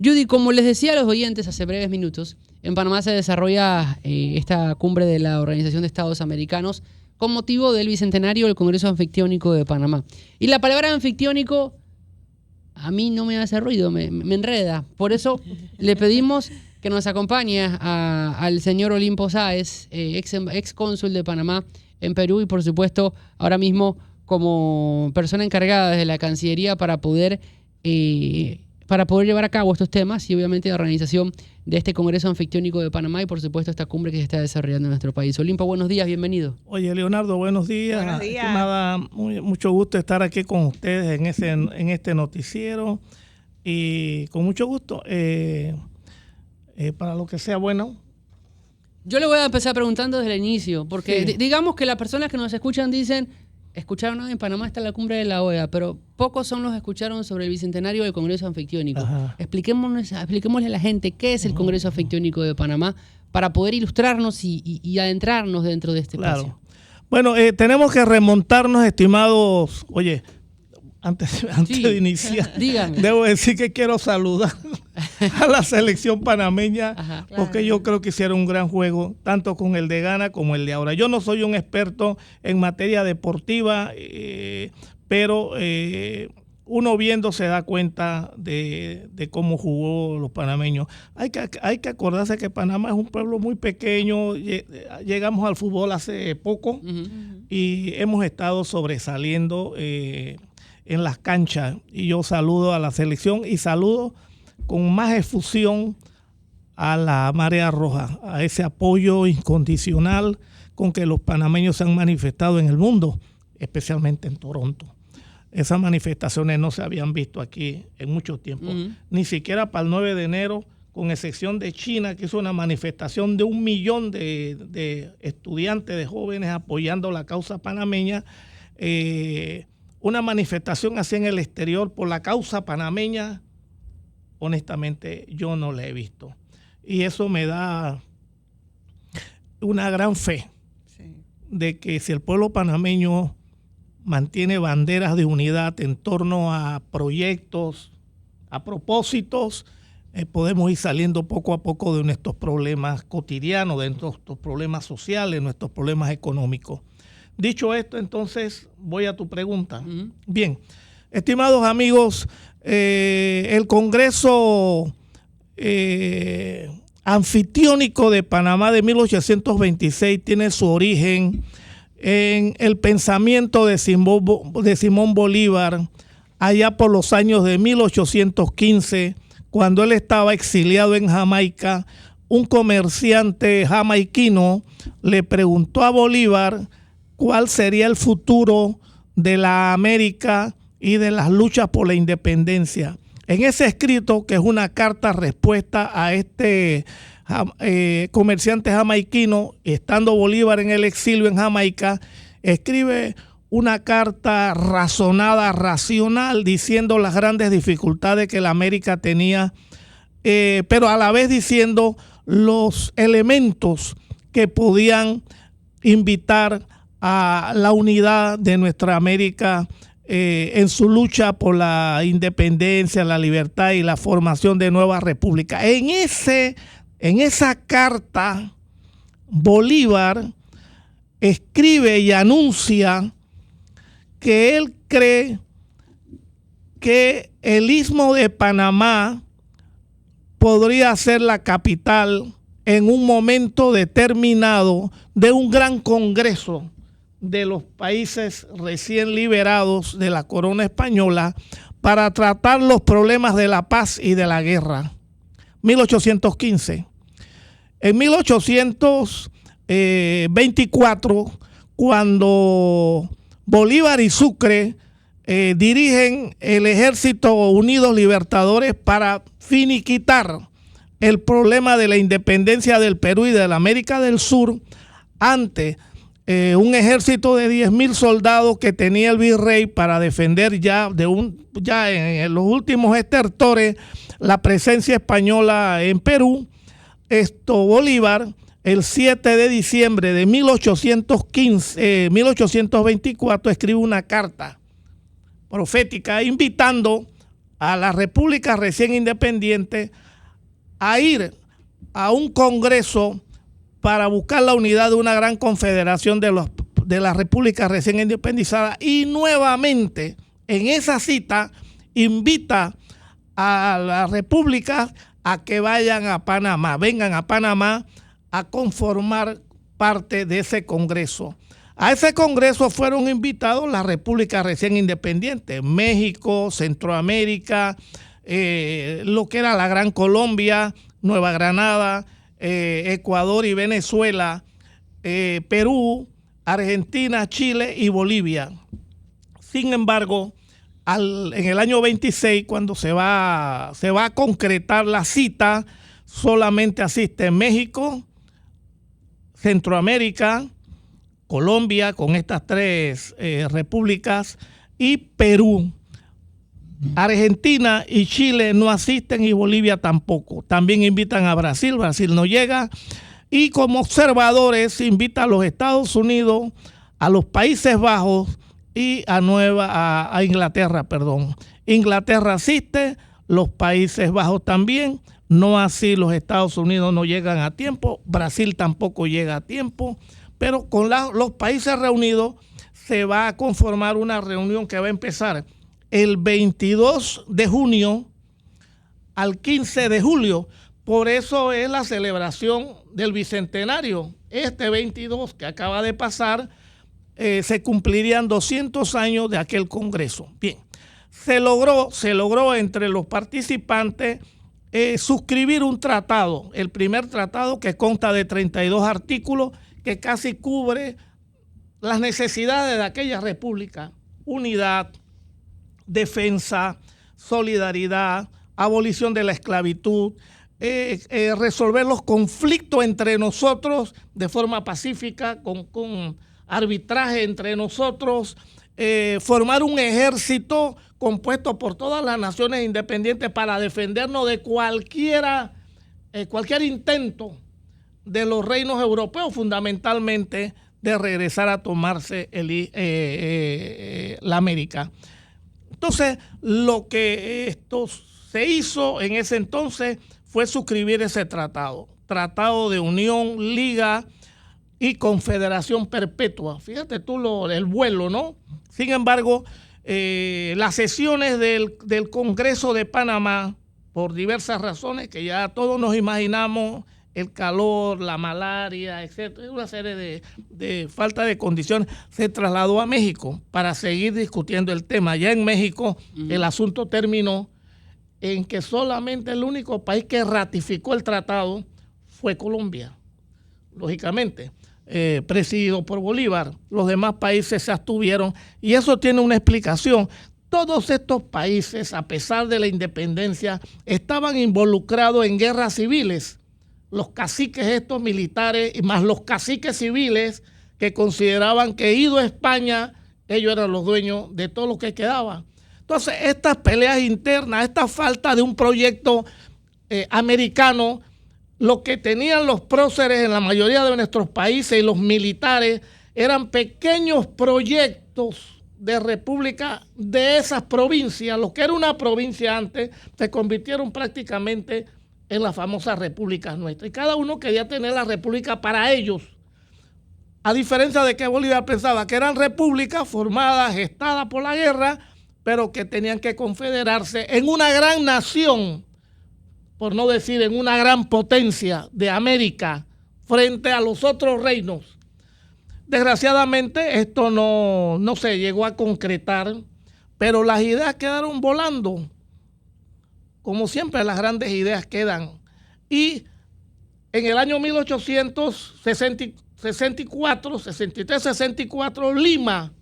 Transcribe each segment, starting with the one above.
Judy, como les decía a los oyentes hace breves minutos, en Panamá se desarrolla esta cumbre de la Organización de Estados Americanos con motivo del bicentenario del Congreso Anfictiónico de Panamá. Y la palabra anfictiónico a mí no me hace ruido, me enreda. Por eso le pedimos que nos acompañe al señor Olimpo Sáez, ex cónsul de Panamá en Perú y por supuesto ahora mismo como persona encargada desde la Cancillería para poder llevar a cabo estos temas y obviamente la organización de este Congreso Anfictiónico de Panamá y por supuesto esta cumbre que se está desarrollando en nuestro país. Olimpo, buenos días, bienvenido. Oye, Leonardo, buenos días. Buenos días. Mucho gusto estar aquí con ustedes en este noticiero y con mucho gusto para lo que sea bueno. Yo le voy a empezar preguntando desde el inicio, porque Sí. digamos que las personas que nos escuchan dicen, escucharon en Panamá está la cumbre de la OEA, pero pocos son los que escucharon sobre el bicentenario del Congreso Anfictiónico. Expliquémosle a la gente qué es el Congreso Anfictiónico de Panamá para poder ilustrarnos y adentrarnos dentro de este espacio. Bueno, tenemos que remontarnos, estimados. Oye, antes de iniciar, dígame. debo decir que quiero saludar a la selección panameña. Ajá. Porque yo creo que hicieron un gran juego, tanto con el de Ghana como el de ahora. Yo no soy un experto en materia deportiva, pero uno viendo se da cuenta de cómo jugó los panameños. Hay que acordarse que Panamá es un pueblo muy pequeño. Llegamos al fútbol hace poco y hemos estado sobresaliendo en las canchas. Y yo saludo a la selección y saludo con más efusión a la Marea Roja, a ese apoyo incondicional con que los panameños se han manifestado en el mundo, especialmente en Toronto. Esas manifestaciones no se habían visto aquí en mucho tiempo, ni siquiera para el 9 de enero, con excepción de China, que hizo una manifestación de 1 millón de estudiantes, de jóvenes apoyando la causa panameña. Una manifestación así en el exterior por la causa panameña, honestamente yo no la he visto. Y eso me da una gran fe de que si el pueblo panameño mantiene banderas de unidad en torno a proyectos, a propósitos, podemos ir saliendo poco a poco de nuestros problemas cotidianos, de nuestros problemas sociales, nuestros problemas económicos. Dicho esto, entonces voy a tu pregunta. Bien, estimados amigos, el Congreso Anfictiónico de Panamá de 1826 tiene su origen en el pensamiento de Simón Bolívar allá por los años de 1815, cuando él estaba exiliado en Jamaica. Un comerciante jamaiquino le preguntó a Bolívar cuál sería el futuro de la América y de las luchas por la independencia. En ese escrito, que es una carta respuesta a este comerciante jamaiquino, estando Bolívar en el exilio en Jamaica, escribe una carta razonada, racional, diciendo las grandes dificultades que la América tenía, pero a la vez diciendo los elementos que podían invitar a la unidad de nuestra América en su lucha por la independencia, la libertad y la formación de nuevas repúblicas. En esa carta, Bolívar escribe y anuncia que él cree que el Istmo de Panamá podría ser la capital en un momento determinado de un gran congreso de los países recién liberados de la corona española para tratar los problemas de la paz y de la guerra. 1815. En 1824, cuando Bolívar y Sucre dirigen el Ejército Unidos Libertadores para finiquitar el problema de la independencia del Perú y de la América del Sur ante un ejército de 10,000 soldados que tenía el virrey para defender ya en los últimos estertores la presencia española en Perú. Bolívar, el 7 de diciembre de 1824, escribe una carta profética invitando a la República recién independiente a ir a un congreso para buscar la unidad de una gran confederación de las repúblicas recién independizadas, y nuevamente en esa cita invita a las repúblicas a que vayan a Panamá, vengan a Panamá a conformar parte de ese congreso. A ese congreso fueron invitados las repúblicas recién independientes, México, Centroamérica, lo que era la Gran Colombia, Nueva Granada, Ecuador y Venezuela, Perú, Argentina, Chile y Bolivia. Sin embargo, en el año 26, cuando se va a concretar la cita, solamente asisten México, Centroamérica, Colombia, con estas tres repúblicas, y Perú. Argentina y Chile no asisten y Bolivia tampoco. También invitan a Brasil, Brasil no llega. Y como observadores invita a los Estados Unidos, a los Países Bajos y a Inglaterra, perdón. Inglaterra asiste, los Países Bajos también, no así los Estados Unidos no llegan a tiempo, Brasil tampoco llega a tiempo, pero con los países reunidos se va a conformar una reunión que va a empezar el 22 de junio al 15 de julio. Por eso es la celebración del Bicentenario. Este 22 que acaba de pasar, se cumplirían 200 años de aquel Congreso. Bien, se logró entre los participantes suscribir un tratado, el primer tratado, que consta de 32 artículos, que casi cubre las necesidades de aquella república: unidad, defensa, solidaridad, abolición de la esclavitud, resolver los conflictos entre nosotros de forma pacífica, con arbitraje entre nosotros, formar un ejército compuesto por todas las naciones independientes para defendernos de cualquier intento de los reinos europeos, fundamentalmente de regresar a tomarse la América. Entonces, lo que esto se hizo en ese entonces fue suscribir ese tratado de unión, liga y confederación perpetua. Fíjate tú el vuelo, ¿no? Sin embargo, las sesiones del Congreso de Panamá, por diversas razones que ya todos nos imaginamos, el calor, la malaria, etcétera, una serie de falta de condiciones, se trasladó a México para seguir discutiendo el tema. Ya en México el asunto terminó en que solamente el único país que ratificó el tratado fue Colombia, lógicamente, presidido por Bolívar. Los demás países se abstuvieron, y eso tiene una explicación. Todos estos países, a pesar de la independencia, estaban involucrados en guerras civiles. Los caciques estos militares y más los caciques civiles, que consideraban que, ido a España, ellos eran los dueños de todo lo que quedaba. Entonces, estas peleas internas, esta falta de un proyecto americano, lo que tenían los próceres en la mayoría de nuestros países y los militares eran pequeños proyectos de república de esas provincias. Lo que era una provincia antes se convirtieron prácticamente en las famosas repúblicas nuestras. Y cada uno quería tener la república para ellos. A diferencia de que Bolívar pensaba que eran repúblicas formadas, gestadas por la guerra, pero que tenían que confederarse en una gran nación, por no decir en una gran potencia de América, frente a los otros reinos. Desgraciadamente esto no se llegó a concretar, pero las ideas quedaron volando. Como siempre, las grandes ideas quedan. Y en el año 1864, Lima,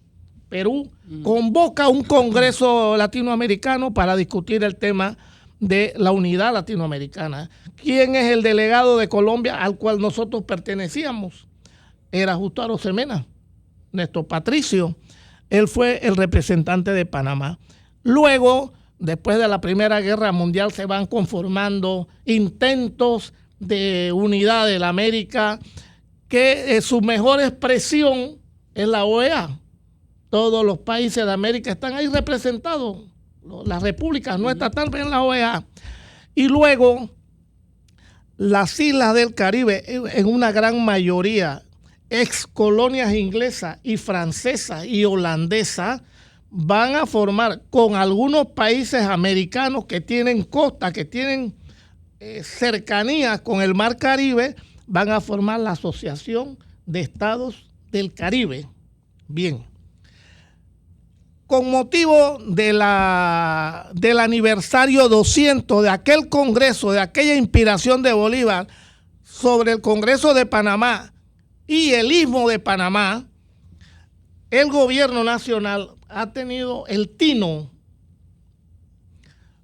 Perú, convoca un congreso latinoamericano para discutir el tema de la unidad latinoamericana. ¿Quién es el delegado de Colombia al cual nosotros pertenecíamos? Era Justo Arosemena, Néstor Patricio. Él fue el representante de Panamá. Luego, después de la Primera Guerra Mundial, se van conformando intentos de unidad de la América, que su mejor expresión es la OEA. Todos los países de América están ahí representados. las repúblicas no estatales en la OEA. Y luego las islas del Caribe, en una gran mayoría, ex colonias inglesas y francesas y holandesas, van a formar con algunos países americanos que tienen costa, que tienen cercanía con el Mar Caribe, van a formar la Asociación de Estados del Caribe. Bien. Con motivo del aniversario 200 de aquel Congreso, de aquella inspiración de Bolívar sobre el Congreso de Panamá y el Istmo de Panamá, el gobierno nacional ha tenido el tino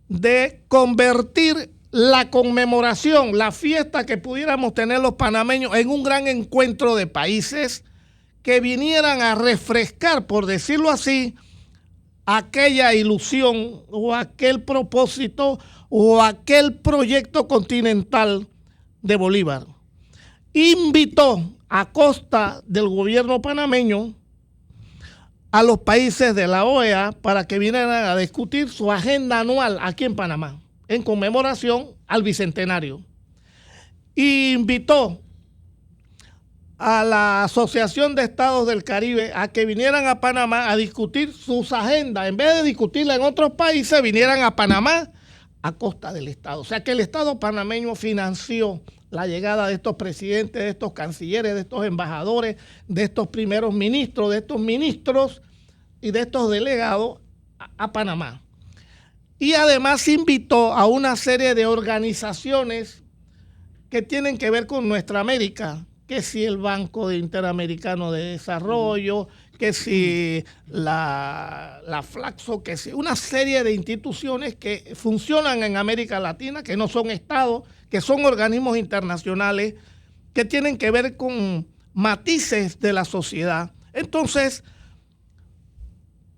de convertir la conmemoración, la fiesta que pudiéramos tener los panameños en un gran encuentro de países que vinieran a refrescar, por decirlo así, aquella ilusión o aquel propósito o aquel proyecto continental de Bolívar. Invitó a costa del gobierno panameño a los países de la OEA para que vinieran a discutir su agenda anual aquí en Panamá, en conmemoración al Bicentenario. Y invitó a la Asociación de Estados del Caribe a que vinieran a Panamá a discutir sus agendas. En vez de discutirla en otros países, vinieran a Panamá a costa del Estado. O sea que el Estado panameño financió la llegada de estos presidentes, de estos cancilleres, de estos embajadores, de estos primeros ministros, de estos ministros y de estos delegados a Panamá. Y además invitó a una serie de organizaciones que tienen que ver con nuestra América, que si el Banco Interamericano de Desarrollo, que si la Flaxo, que si una serie de instituciones que funcionan en América Latina, que no son estados, que son organismos internacionales, que tienen que ver con matices de la sociedad. Entonces,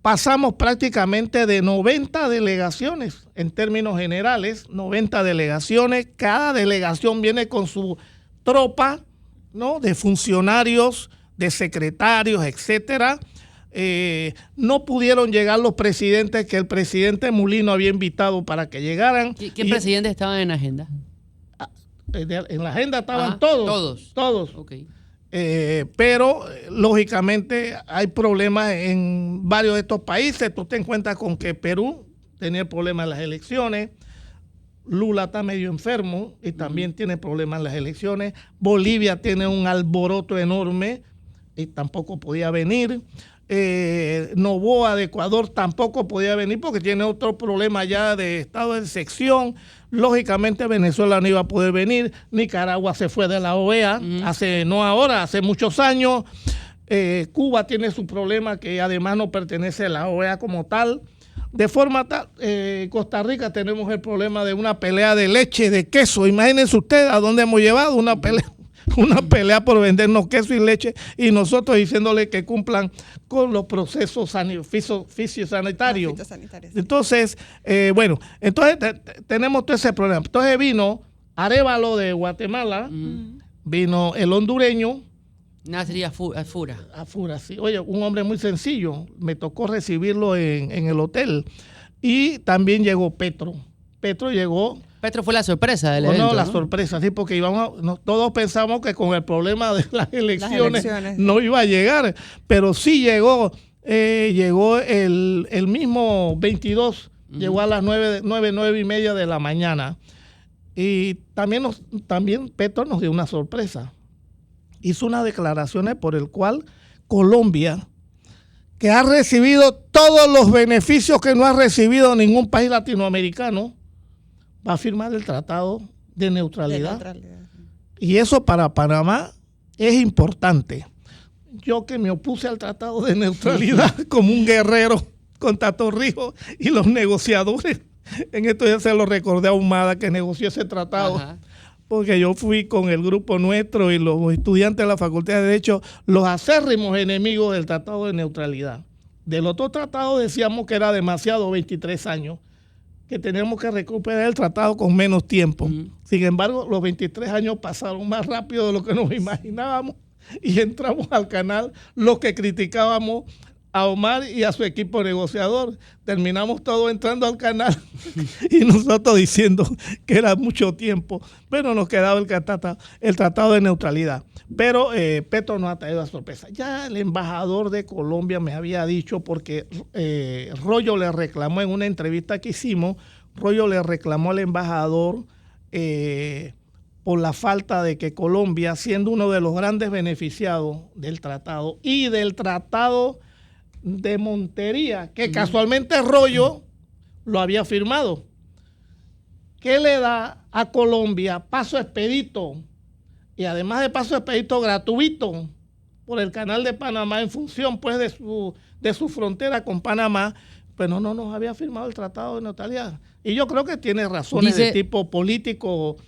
pasamos prácticamente de 90 delegaciones, en términos generales, 90 delegaciones. Cada delegación viene con su tropa, ¿no?, de funcionarios, de secretarios, etcétera. No pudieron llegar los presidentes que el presidente Mulino había invitado para que llegaran. ¿Qué presidentes estaban en la agenda? En la agenda estaban todos. Okay. Pero lógicamente hay problemas en varios de estos países. Tú te encuentras con que Perú tenía problemas en las elecciones. Lula está medio enfermo y también tiene problemas en las elecciones. Bolivia tiene un alboroto enorme y tampoco podía venir. Noboa de Ecuador tampoco podía venir porque tiene otro problema ya de estado de sección. Lógicamente Venezuela no iba a poder venir. Nicaragua se fue de la OEA hace muchos años. Cuba tiene su problema que además no pertenece a la OEA como tal. De forma tal, Costa Rica tenemos el problema de una pelea de leche, de queso. Imagínense ustedes a dónde hemos llevado una pelea por vendernos queso y leche y nosotros diciéndole que cumplan con los procesos fisiosanitarios. Entonces, tenemos todo ese problema. Entonces vino Arévalo de Guatemala, vino el hondureño, Nasri Afura. Afura, sí. Oye, un hombre muy sencillo. Me tocó recibirlo en el hotel. Y también llegó Petro. Petro fue la sorpresa del evento, ¿no? La sorpresa, sí, porque todos pensamos que con el problema de las elecciones no iba a llegar. Pero sí llegó el mismo 22, llegó a las 9:30 de la mañana. Y también Petro nos dio una sorpresa. Hizo unas declaraciones por el cual Colombia, que ha recibido todos los beneficios que no ha recibido ningún país latinoamericano, va a firmar el Tratado de Neutralidad. Y eso para Panamá es importante. Yo que me opuse al Tratado de Neutralidad como un guerrero contra Torrijos y los negociadores, en esto ya se lo recordé a Humada que negoció ese tratado. Ajá. Porque yo fui con el grupo nuestro y los estudiantes de la Facultad de Derecho los acérrimos enemigos del Tratado de Neutralidad. Del otro tratado decíamos que era demasiado, 23 años, que teníamos que recuperar el tratado con menos tiempo. Sin embargo, los 23 años pasaron más rápido de lo que nos imaginábamos y entramos al canal los que criticábamos a Omar y a su equipo negociador. Terminamos todos entrando al canal y nosotros diciendo que era mucho tiempo, pero nos quedaba el tratado de neutralidad. Pero Petro nos ha traído la sorpresa. Ya el embajador de Colombia me había dicho, porque Rollo le reclamó en una entrevista que hicimos, Rollo le reclamó al embajador por la falta de que Colombia, siendo uno de los grandes beneficiados del tratado y del tratado de Montería, que casualmente Rollo lo había firmado, que le da a Colombia paso expedito y además de paso expedito gratuito por el canal de Panamá en función pues de su frontera con Panamá, pero no nos había firmado el tratado de neutralidad. Y yo creo que tiene razones de tipo político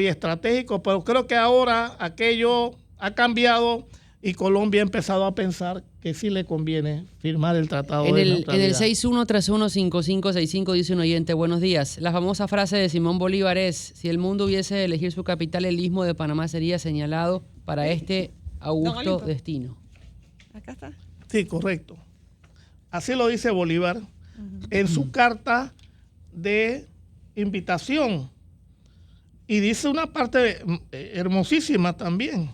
y estratégico, pero creo que ahora aquello ha cambiado y Colombia ha empezado a pensar que sí le conviene firmar el tratado de neutralidad. En el 61315565 dice un oyente, buenos días. La famosa frase de Simón Bolívar es, si el mundo hubiese de elegir su capital, el istmo de Panamá sería señalado para este augusto destino. Acá está. Sí, correcto. Así lo dice Bolívar en su carta de invitación. Y dice una parte hermosísima también,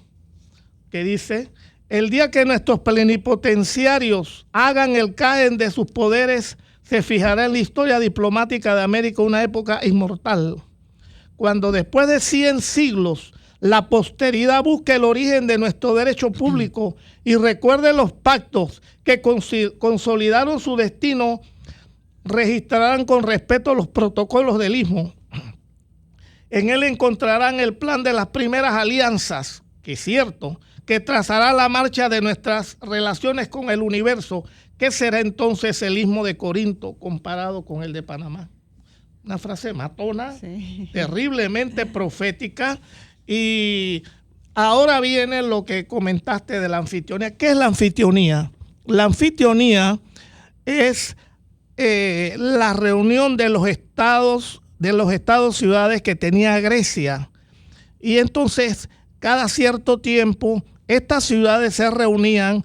que dice, el día que nuestros plenipotenciarios hagan el caen de sus poderes, se fijará en la historia diplomática de América una época inmortal, cuando después de 100 siglos la posteridad busque el origen de nuestro derecho público y recuerde los pactos que consolidaron su destino, registrarán con respeto los protocolos del istmo. En él encontrarán el plan de las primeras alianzas, que es cierto, que trazará la marcha de nuestras relaciones con el universo, que será entonces el istmo de Corinto comparado con el de Panamá. Una frase matona, sí, terriblemente profética. Y ahora viene lo que comentaste de la anfitrionía. ¿Qué es la anfitrionía? La anfitrionía es la reunión de los estados ciudades que tenía Grecia. Y entonces, cada cierto tiempo, estas ciudades se reunían,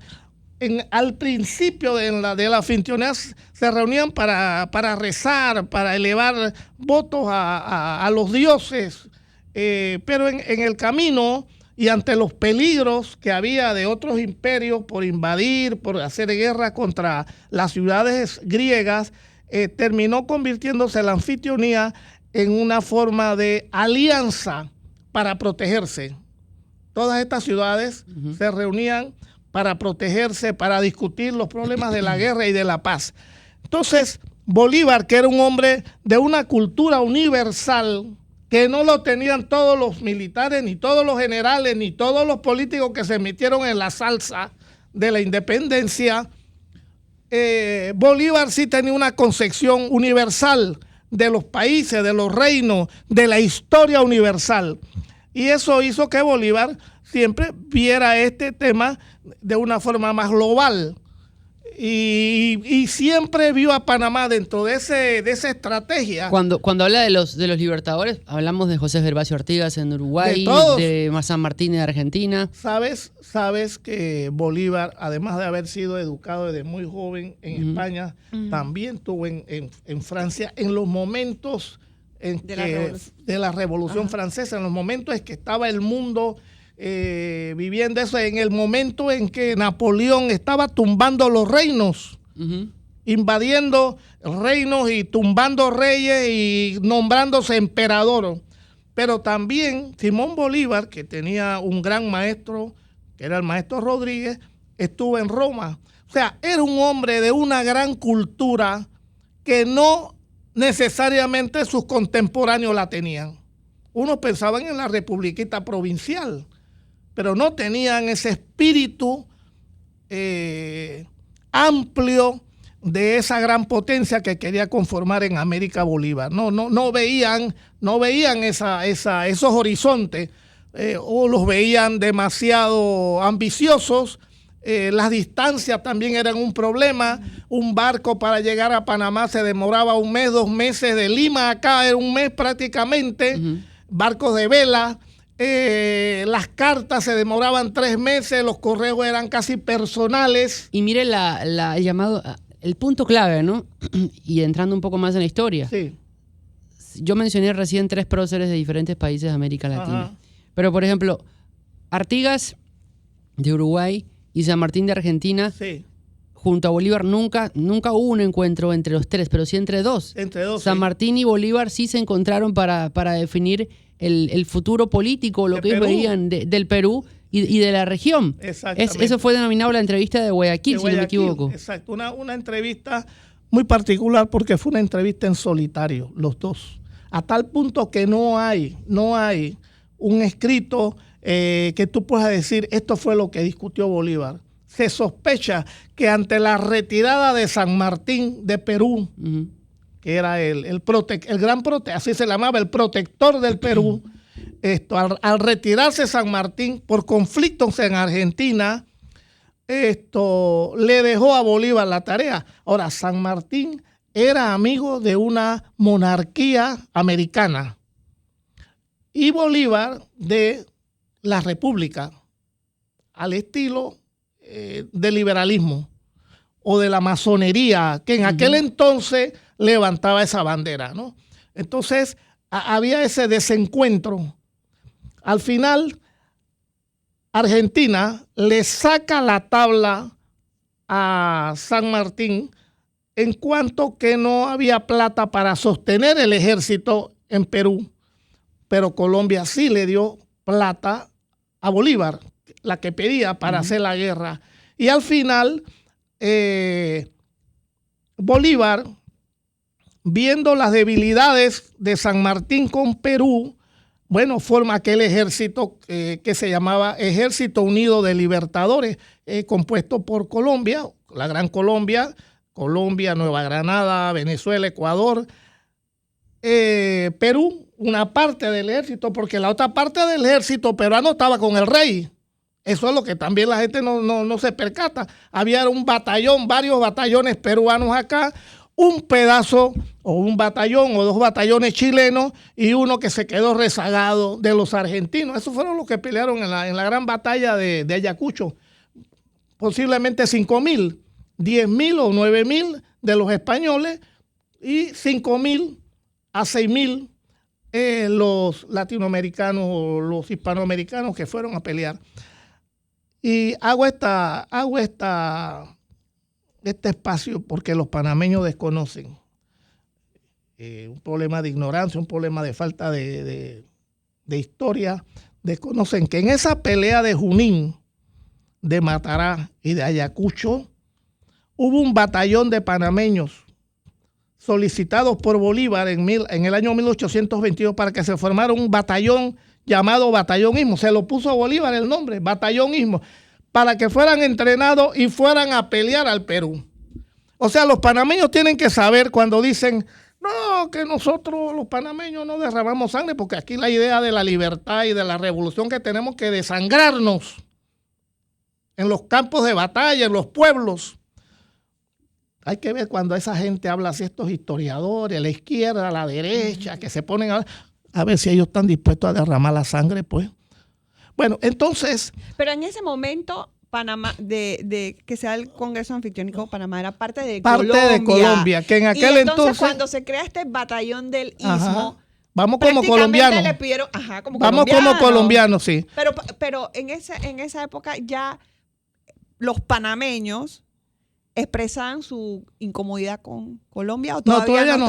al principio de la anfitrionía, se reunían para rezar, para elevar votos a los dioses, pero en el camino y ante los peligros que había de otros imperios por invadir, por hacer guerra contra las ciudades griegas, terminó convirtiéndose la anfitrionía en una forma de alianza para protegerse. Todas estas ciudades se reunían para protegerse, para discutir los problemas de la guerra y de la paz. Entonces, Bolívar, que era un hombre de una cultura universal, que no lo tenían todos los militares, ni todos los generales, ni todos los políticos que se metieron en la salsa de la independencia, Bolívar sí tenía una concepción universal de los países, de los reinos, de la historia universal. Y eso hizo que Bolívar siempre viera este tema de una forma más global. Y siempre vio a Panamá dentro de esa estrategia. Cuando habla de los libertadores, hablamos de José Gervasio Artigas en Uruguay, de San Martín en Argentina. Sabes que Bolívar, además de haber sido educado desde muy joven en España, también estuvo en Francia en los momentos de la Revolución Francesa, en los momentos en que estaba el mundo viviendo eso, en el momento en que Napoleón estaba tumbando los reinos, invadiendo reinos y tumbando reyes y nombrándose emperador. Pero también Simón Bolívar, que tenía un gran maestro, que era el maestro Rodríguez, estuvo en Roma. O sea, era un hombre de una gran cultura que no necesariamente sus contemporáneos la tenían. Unos pensaban en la republiquita provincial, pero no tenían ese espíritu amplio de esa gran potencia que quería conformar en América Bolívar. No veían esos horizontes, o los veían demasiado ambiciosos. Las distancias también eran un problema. Un barco para llegar a Panamá se demoraba 1 mes, 2 meses. De Lima a acá era 1 mes prácticamente. Barcos de vela. Las cartas se demoraban 3 meses, los correos eran casi personales. Y mire el llamado, el punto clave, ¿no? Y entrando un poco más en la historia. Sí. Yo mencioné recién 3 próceres de diferentes países de América Latina. Ajá. Pero, por ejemplo, Artigas de Uruguay y San Martín de Argentina, Sí. junto a Bolívar, nunca hubo un encuentro entre los 3, pero sí entre 2. Entre 2. San Sí. Martín y Bolívar sí se encontraron para definir el futuro político, lo De que ellos Perú. veían del Perú y de la región. Exactamente. Eso fue denominado la entrevista de Guayaquil, De si no me Guayaquil, equivoco. Exacto, una entrevista muy particular porque fue una entrevista en solitario, los dos. A tal punto que no hay un escrito que tú puedas decir esto fue lo que discutió Bolívar. Se sospecha que ante la retirada de San Martín de Perú, Ujú. que era el gran protector, así se llamaba, el protector del Perú, al retirarse San Martín por conflictos en Argentina, le dejó a Bolívar la tarea. Ahora, San Martín era amigo de una monarquía americana y Bolívar de la república, al estilo del liberalismo o de la masonería, que en aquel entonces levantaba esa bandera, ¿no? Entonces, había ese desencuentro. Al final, Argentina le saca la tabla a San Martín en cuanto que no había plata para sostener el ejército en Perú, pero Colombia sí le dio plata a Bolívar, la que pedía para hacer la guerra. Y al final, Bolívar, viendo las debilidades de San Martín con Perú, bueno, forma aquel ejército que se llamaba Ejército Unido de Libertadores, compuesto por Colombia, la Gran Colombia, Nueva Granada, Venezuela, Ecuador, Perú, una parte del ejército, porque la otra parte del ejército peruano estaba con el rey. Eso es lo que también la gente no se percata. Había un batallón, varios batallones peruanos acá, un pedazo o un batallón o 2 batallones chilenos y uno que se quedó rezagado de los argentinos. Esos fueron los que pelearon en la gran batalla de Ayacucho. Posiblemente 5.000, 10.000 o 9.000 de los españoles y 5.000 a 6.000 los latinoamericanos o los hispanoamericanos que fueron a pelear. Y hago este espacio porque los panameños desconocen. Un problema de ignorancia, un problema de falta de historia. Desconocen que en esa pelea de Junín, de Matará y de Ayacucho, hubo un batallón de panameños solicitados por Bolívar en el año 1822 para que se formara un batallón llamado Batallón Istmo. Se lo puso a Bolívar el nombre, Batallón Istmo, para que fueran entrenados y fueran a pelear al Perú. O sea, los panameños tienen que saber cuando dicen, no, que nosotros los panameños no derramamos sangre, porque aquí la idea de la libertad y de la revolución que tenemos que desangrarnos en los campos de batalla, en los pueblos. Hay que ver cuando esa gente habla así, estos historiadores, la izquierda, la derecha, que se ponen a ver si ellos están dispuestos a derramar la sangre, pues. Bueno, entonces... Pero en ese momento, Panamá, de que sea el Congreso Anfictiónico, Panamá era parte de Colombia, que en aquel y entonces cuando se crea este batallón del Istmo, ajá, vamos como colombianos. le pidieron, como vamos como colombianos, sí. Pero en esa época ya los panameños expresaban su incomodidad con Colombia, o todavía no.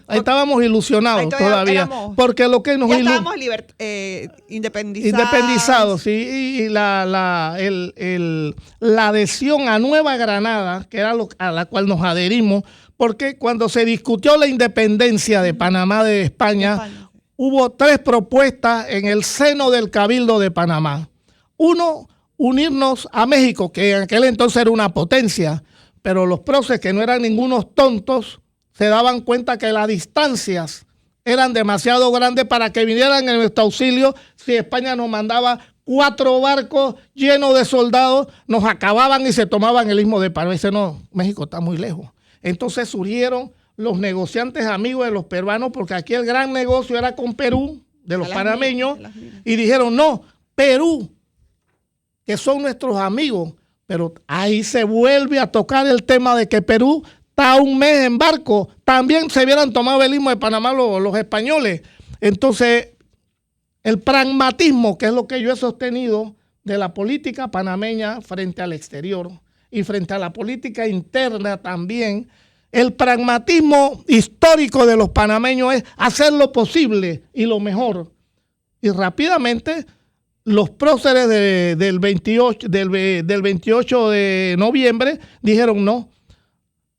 Ahí estábamos ilusionados todavía. Porque lo que nos ya estábamos independizados. Independizados, sí. Y la adhesión a Nueva Granada, que era a la cual nos adherimos, porque cuando se discutió la independencia de Panamá de España, hubo 3 propuestas en el seno del Cabildo de Panamá. Uno, unirnos a México, que en aquel entonces era una potencia, pero los próceres, que no eran ningunos tontos, se daban cuenta que las distancias eran demasiado grandes para que vinieran en nuestro auxilio. Si España nos mandaba 4 barcos llenos de soldados, nos acababan y se tomaban el Istmo de Panamá. Dice, no, México está muy lejos. Entonces surgieron los negociantes amigos de los peruanos, porque aquí el gran negocio era con Perú, de los panameños, y dijeron, no, Perú, que son nuestros amigos, pero ahí se vuelve a tocar el tema de que Perú está un mes en barco. También se hubieran tomado el istmo de Panamá los españoles. Entonces, el pragmatismo, que es lo que yo he sostenido de la política panameña frente al exterior y frente a la política interna también, el pragmatismo histórico de los panameños es hacer lo posible y lo mejor. Y rápidamente los próceres del 28 de noviembre dijeron no.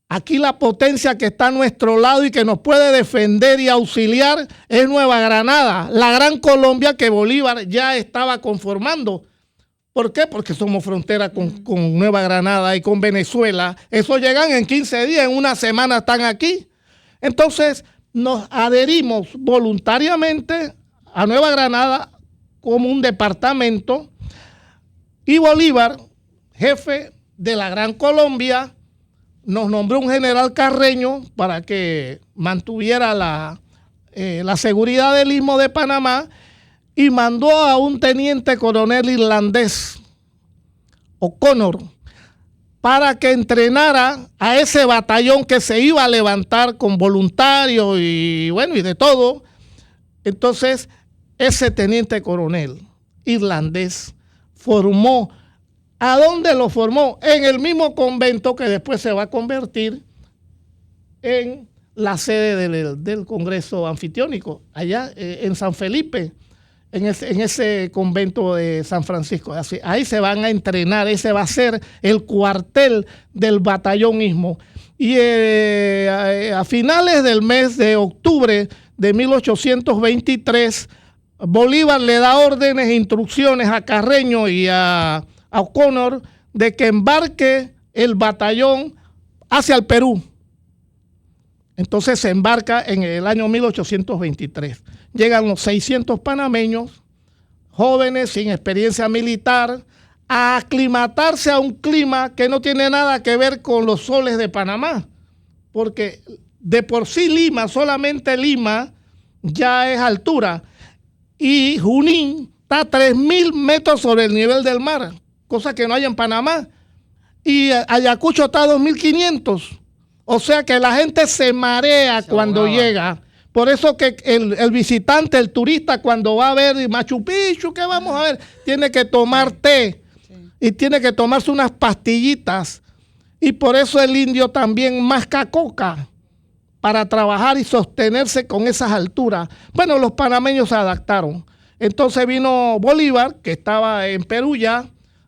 Aquí la potencia que está a nuestro lado y que nos puede defender y auxiliar es Nueva Granada, la Gran Colombia que Bolívar ya estaba conformando. ¿Por qué? Porque somos frontera con Nueva Granada y con Venezuela. Eso llegan en 15 días, en una semana están aquí. Entonces nos adherimos voluntariamente a Nueva Granada como un departamento y Bolívar, jefe de la Gran Colombia, nos nombró un general Carreño para que mantuviera la seguridad del Istmo de Panamá y mandó a un teniente coronel irlandés, O'Connor, para que entrenara a ese batallón que se iba a levantar con voluntarios y bueno, y de todo. Entonces, ese teniente coronel irlandés formó, ¿a dónde lo formó? En el mismo convento que después se va a convertir en la sede del Congreso Anfitriónico, allá en San Felipe, en ese convento de San Francisco. Así, ahí se van a entrenar, ese va a ser el cuartel del batallón Istmo. Y a finales del mes de octubre de 1823, Bolívar le da órdenes e instrucciones a Carreño y a O'Connor de que embarque el batallón hacia el Perú. Entonces se embarca en el año 1823. Llegan los 600 panameños, jóvenes sin experiencia militar, a aclimatarse a un clima que no tiene nada que ver con los soles de Panamá. Porque de por sí Lima, solamente Lima, ya es altura. Y Junín está a 3.000 metros sobre el nivel del mar, cosa que no hay en Panamá. Y Ayacucho está a 2.500. O sea que la gente se marea cuando llega. Por eso que el visitante, el turista, cuando va a ver Machu Picchu, ¿qué vamos a ver? Tiene que tomar té y tiene que tomarse unas pastillitas. Y por eso el indio también masca coca para trabajar y sostenerse con esas alturas. Bueno, los panameños se adaptaron. Entonces vino Bolívar, que estaba en Perú ya,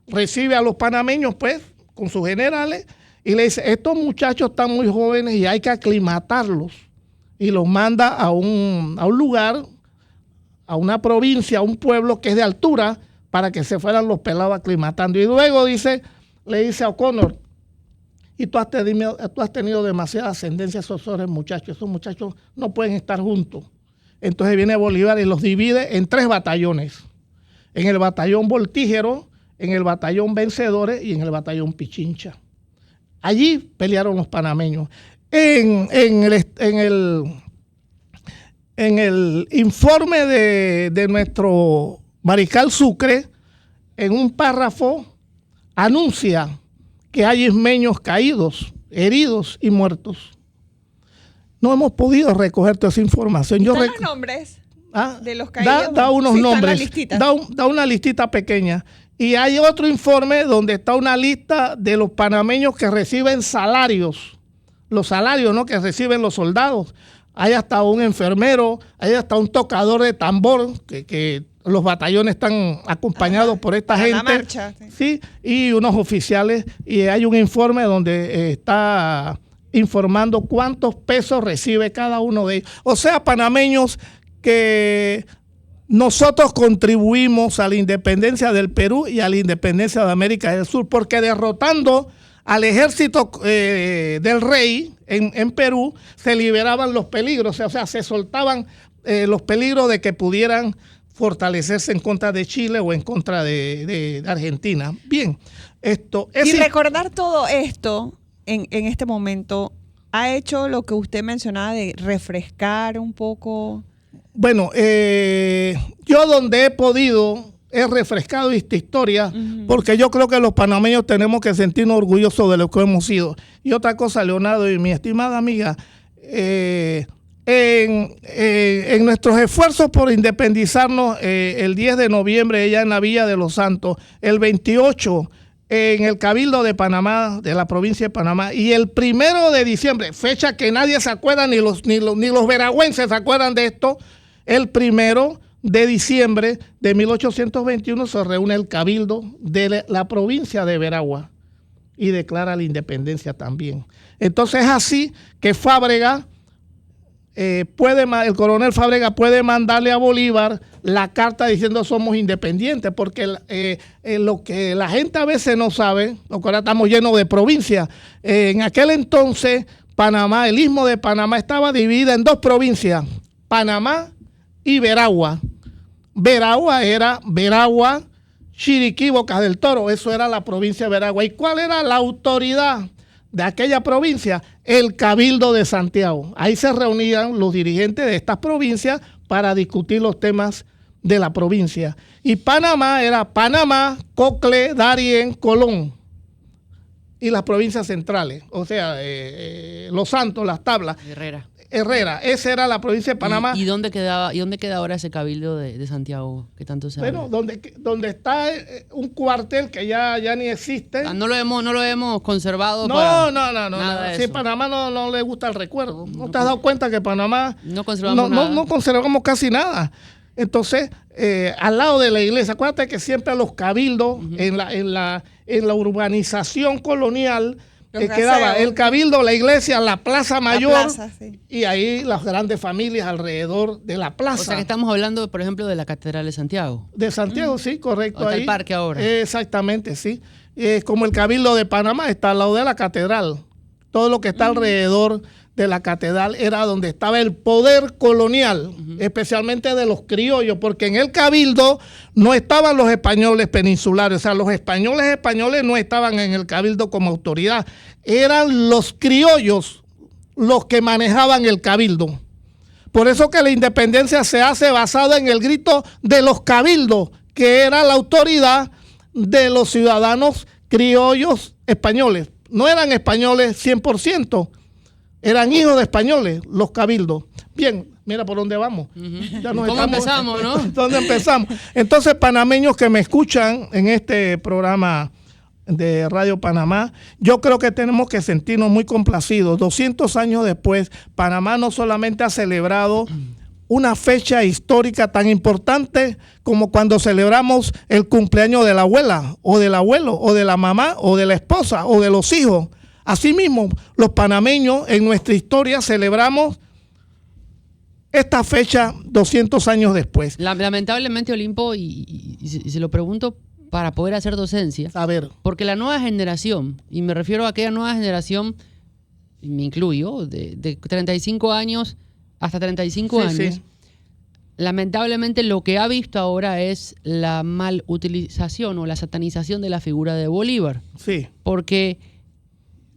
recibe a los panameños, pues, con sus generales, y le dice, estos muchachos están muy jóvenes y hay que aclimatarlos. Y los manda a un lugar, a una provincia, a un pueblo que es de altura, para que se fueran los pelados aclimatando. Y luego le dice a O'Connor, y tú has tenido demasiada ascendencia esos muchachos no pueden estar juntos. Entonces viene Bolívar y los divide en 3 batallones. En el batallón Voltígero, en el batallón Vencedores y en el batallón Pichincha. Allí pelearon los panameños. En el informe de nuestro mariscal Sucre, en un párrafo, anuncia que hay ismeños caídos, heridos y muertos. No hemos podido recoger toda esa información. ¿Están los nombres de los caídos? Da unos nombres, da una listita pequeña. Y hay otro informe donde está una lista de los panameños que reciben salarios. Los salarios, ¿no?, que reciben los soldados. Hay hasta un enfermero, hay hasta un tocador de tambor, que los batallones están acompañados por esta gente. La marcha, sí, y unos oficiales. Y hay un informe donde está informando cuántos pesos recibe cada uno de ellos. O sea, panameños que nosotros contribuimos a la independencia del Perú y a la independencia de América del Sur, porque derrotando al ejército del rey en Perú se liberaban los peligros, o sea, se soltaban los peligros de que pudieran fortalecerse en contra de Chile o en contra de Argentina. Bien, y recordar todo esto en este momento ha hecho lo que usted mencionaba de refrescar un poco Bueno, yo donde he podido he refrescado esta historia, porque yo creo que los panameños tenemos que sentirnos orgullosos de lo que hemos sido. Y otra cosa, Leonardo y mi estimada amiga, en nuestros esfuerzos por independizarnos, el 10 de noviembre allá en la Villa de los Santos, el 28 en el Cabildo de Panamá, de la provincia de Panamá, y el 1 de diciembre, fecha que nadie se acuerda, ni los veragüenses se acuerdan de esto, el 1 de diciembre de 1821 se reúne el Cabildo de la provincia de Veragua y declara la independencia también. Entonces es así que Fábrega el coronel Fábrega puede mandarle a Bolívar la carta diciendo somos independientes, porque lo que la gente a veces no sabe, porque ahora estamos llenos de provincias, en aquel entonces Panamá, el istmo de Panamá estaba dividida en dos provincias, Panamá y Veragua. Veragua era Veragua, Chiriquí, Bocas del Toro, eso era la provincia de Veragua. ¿Y cuál era la autoridad de aquella provincia? El Cabildo de Santiago. Ahí se reunían los dirigentes de estas provincias para discutir los temas de la provincia. Y Panamá era Panamá, Cocle, Darién, Colón. Y las provincias centrales, o sea, Los Santos, Las Tablas. Herrera, esa era la provincia de Panamá. ¿Y dónde queda ahora ese Cabildo de Santiago que tanto se habla? Bueno, donde está un cuartel que ya ni existe. No lo hemos conservado. No. Sí, Panamá no le gusta el recuerdo. ¿No te has dado cuenta que Panamá no conservamos nada? No conservamos casi nada. Entonces, al lado de la iglesia, acuérdate que siempre los cabildos en la urbanización colonial quedaba el cabildo, la iglesia, la plaza mayor, sí. Y ahí las grandes familias alrededor de la plaza. O sea que estamos hablando, por ejemplo, de la Catedral de Santiago. De Santiago, sí, correcto. Está el parque ahora. Exactamente, sí. Como el Cabildo de Panamá está al lado de la catedral. Todo lo que está alrededor de la catedral era donde estaba el poder colonial, especialmente de los criollos, porque en el Cabildo no estaban los españoles peninsulares, o sea, los españoles no estaban en el Cabildo como autoridad, eran los criollos los que manejaban el Cabildo. Por eso que la independencia se hace basada en el grito de los cabildos, que era la autoridad de los ciudadanos criollos españoles. No eran españoles 100%. Eran hijos de españoles, los cabildos. Bien, mira por dónde vamos. Ya ¿Cómo empezamos, no? ¿Dónde empezamos? Entonces, panameños que me escuchan en este programa de Radio Panamá, yo creo que tenemos que sentirnos muy complacidos. 200 años después, Panamá no solamente ha celebrado una fecha histórica tan importante como cuando celebramos el cumpleaños de la abuela, o del abuelo, o de la mamá, o de la esposa, o de los hijos. Asimismo, los panameños en nuestra historia celebramos esta fecha 200 años después. Lamentablemente, Olimpo, y se lo pregunto para poder hacer docencia, a ver, porque la nueva generación, y me refiero a aquella nueva generación, y me incluyo, de 35 años hasta 35 años, sí. Lamentablemente lo que ha visto ahora es la malutilización o la satanización de la figura de Bolívar. Sí. Porque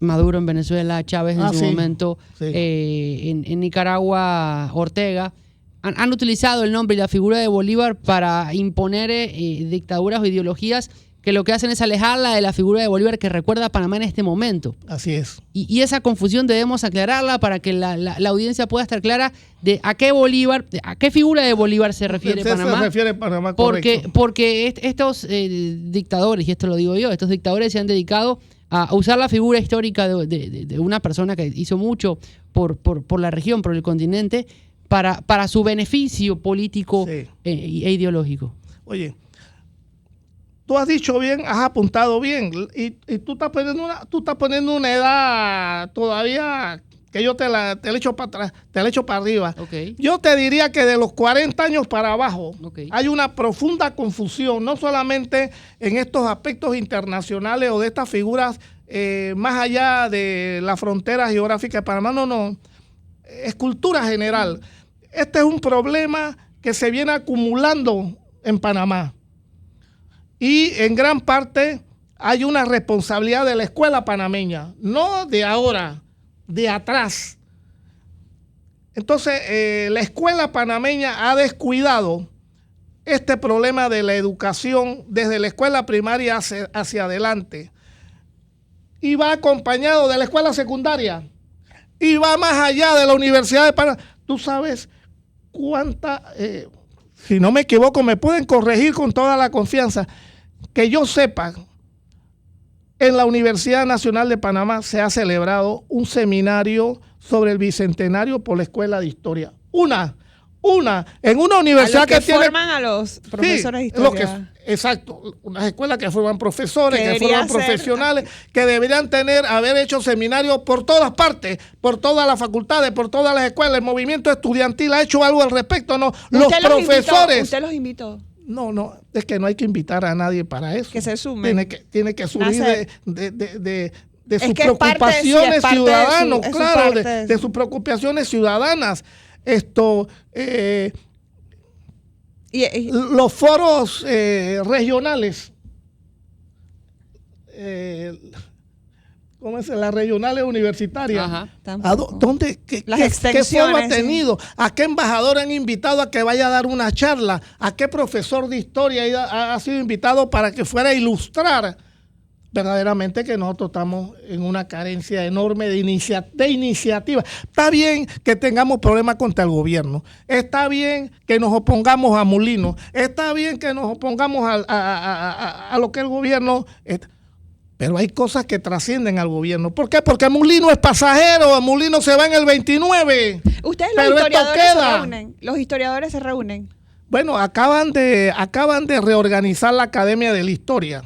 Maduro en Venezuela, Chávez en su momento, sí. En Nicaragua, Ortega, han utilizado el nombre y la figura de Bolívar para imponer dictaduras o ideologías que lo que hacen es alejarla de la figura de Bolívar que recuerda a Panamá en este momento. Así es. Y esa confusión debemos aclararla para que la audiencia pueda estar clara de a qué figura de Bolívar se refiere Panamá. Se refiere Panamá, porque estos dictadores, y esto lo digo yo, estos dictadores se han dedicado a usar la figura histórica de una persona que hizo mucho por la región, por el continente, para su beneficio político e ideológico. Oye, tú has dicho bien, has apuntado bien, y tú estás poniendo una edad todavía que yo te la echo para atrás, te la echo para arriba. Okay. Yo te diría que de los 40 años para abajo hay una profunda confusión, no solamente en estos aspectos internacionales o de estas figuras más allá de la frontera geográfica de Panamá, no, es cultura general. Este es un problema que se viene acumulando en Panamá. Y en gran parte hay una responsabilidad de la escuela panameña, no de ahora, de atrás. Entonces, la escuela panameña ha descuidado este problema de la educación desde la escuela primaria hacia adelante. Y va acompañado de la escuela secundaria. Y va más allá de la Universidad de Panamá. Tú sabes cuánta, si no me equivoco, me pueden corregir con toda la confianza, que yo sepa, en la Universidad Nacional de Panamá se ha celebrado un seminario sobre el Bicentenario por la Escuela de Historia. En una universidad que tiene... forman a los profesores de historia. Exacto, unas escuelas que forman profesores, que forman profesionales, que deberían haber hecho seminarios por todas partes, por todas las facultades, por todas las escuelas. El movimiento estudiantil ha hecho algo al respecto, ¿no? Los profesores... ¿Usted los invitó? No, es que no hay que invitar a nadie para eso. Que se sumen. Tiene que surgir de sus preocupaciones ciudadanas, claro, de sus preocupaciones ciudadanas. Los foros regionales, ¿cómo es? Las regionales universitarias. ¿Qué foro ha tenido? ¿A qué embajador han invitado a que vaya a dar una charla? ¿A qué profesor de historia ha sido invitado para que fuera a ilustrar? Verdaderamente que nosotros estamos en una carencia enorme de iniciativa. Está bien que tengamos problemas contra el gobierno. Está bien que nos opongamos a Mulino. Está bien que nos opongamos a lo que el gobierno... Pero hay cosas que trascienden al gobierno. ¿Por qué? Porque Mulino es pasajero. Mulino se va en el 29. ¿Ustedes los historiadores se reúnen? ¿Los historiadores se reúnen? Bueno, acaban de reorganizar la Academia de la Historia.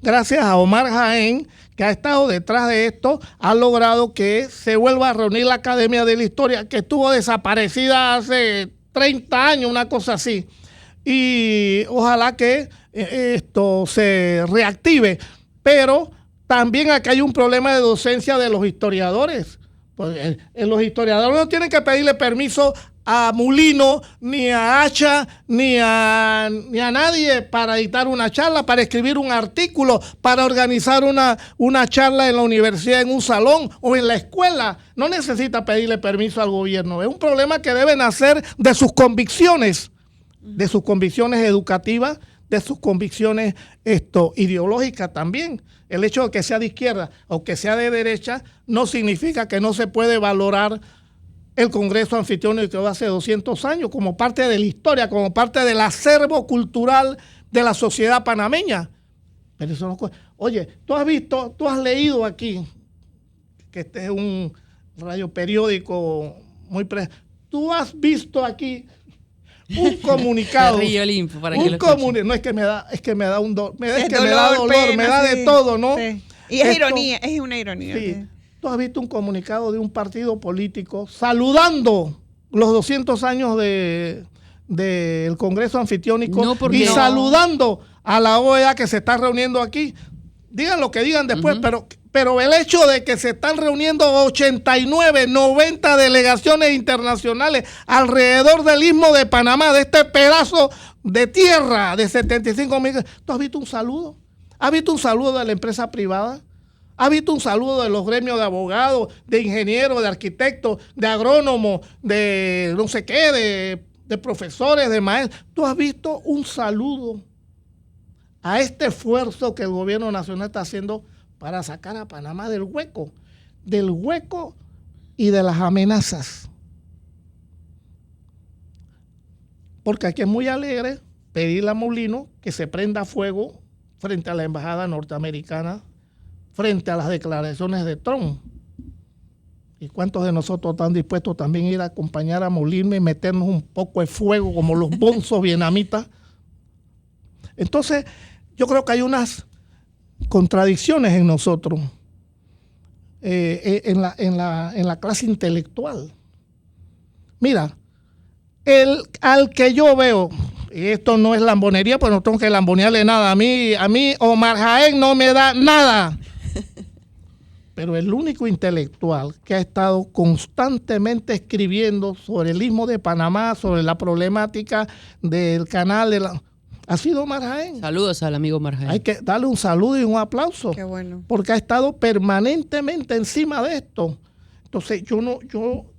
Gracias a Omar Jaén, que ha estado detrás de esto, ha logrado que se vuelva a reunir la Academia de la Historia, que estuvo desaparecida hace 30 años, una cosa así. Y ojalá que esto se reactive. Pero también aquí hay un problema de docencia de los historiadores. Pues, los historiadores no tienen que pedirle permiso a Mulino, ni a Hacha, ni a nadie para dictar una charla, para escribir un artículo, para organizar una charla en la universidad, en un salón o en la escuela. No necesita pedirle permiso al gobierno. Es un problema que debe nacer de sus convicciones educativas, de sus convicciones ideológicas también. El hecho de que sea de izquierda o que sea de derecha no significa que no se puede valorar el Congreso Anfitriónico de hace 200 años como parte de la historia, como parte del acervo cultural de la sociedad panameña. Pero eso no... Oye, tú has leído aquí, que este es un radio periódico muy... Tú has visto aquí un comunicado. Río Olimpo, para que lo escuchen. No, es que me da un dolor, me da dolor, pena, me da de todo, ¿no? Sí. Y es ironía, es una ironía. Sí. Tú has visto un comunicado de un partido político saludando los 200 años del Congreso Anfitriónico saludando a la OEA que se está reuniendo aquí. Digan lo que digan después, pero el hecho de que se están reuniendo 89, 90 delegaciones internacionales alrededor del Istmo de Panamá, de este pedazo de tierra de 75 millones. ¿Tú has visto un saludo? ¿Has visto un saludo de la empresa privada? ¿Ha visto un saludo de los gremios de abogados, de ingenieros, de arquitectos, de agrónomos, de no sé qué, de profesores, de maestros? ¿Tú has visto un saludo a este esfuerzo que el gobierno nacional está haciendo para sacar a Panamá del hueco y de las amenazas? Porque aquí es muy alegre pedirle a Mulino que se prenda fuego frente a la embajada norteamericana, frente a las declaraciones de Trump. ¿Y cuántos de nosotros están dispuestos también a ir a acompañar a Mulino y meternos un poco de fuego como los bonzos vietnamitas? Entonces, yo creo que hay unas contradicciones en nosotros, en la clase intelectual. Mira, al que yo veo, y esto no es lambonería, pues no tengo que lambonearle nada. A mí Omar Jaén no me da nada. Pero el único intelectual que ha estado constantemente escribiendo sobre el Istmo de Panamá, sobre la problemática del canal ha sido Omar Jaén. Saludos al amigo Omar Jaén. Hay que darle un saludo y un aplauso. Qué bueno. Porque ha estado permanentemente encima de esto. Entonces, yo